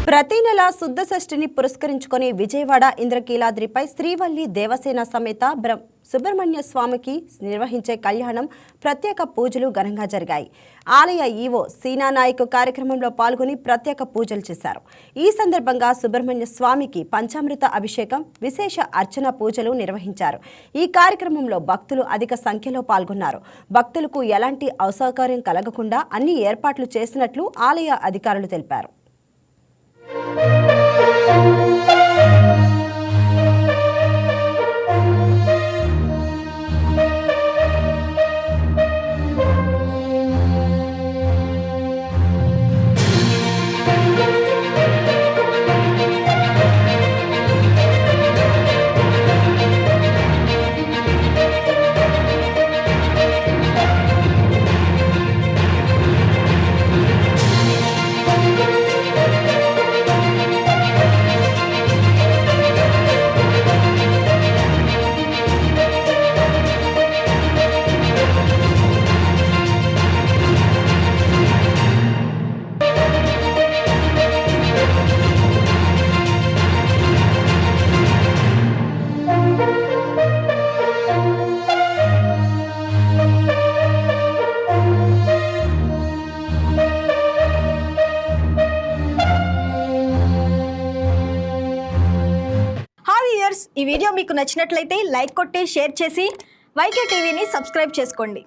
ప్రతి నెల శుద్ధ షష్ఠిని పురస్కరించుకొని విజయవాడ ఇంద్రకీలాద్రిపై శ్రీవల్లి దేవసేన సమేత సుబ్రహ్మణ్య స్వామికి నిర్వహించే కళ్యాణం ప్రత్యేక పూజలు ఘనంగా జరిగాయి. ఆలయ ఈవో సీనా నాయక్ కార్యక్రమంలో పాల్గొని ప్రత్యేక పూజలు చేశారు. ఈ సందర్భంగా సుబ్రహ్మణ్య స్వామికి పంచామృత అభిషేకం, విశేష అర్చన పూజలు నిర్వహించారు. ఈ కార్యక్రమంలో భక్తులు అధిక సంఖ్యలో పాల్గొన్నారు. భక్తులకు ఎలాంటి అసౌకర్యం కలగకుండా అన్ని ఏర్పాట్లు చేసినట్లు ఆలయ అధికారులు తెలిపారు. ఈ వీడియో మీకు నచ్చినట్లయితే లైక్ కొట్టి షేర్ చేసి వైకే టీవీని సబ్స్క్రైబ్ చేసుకోండి.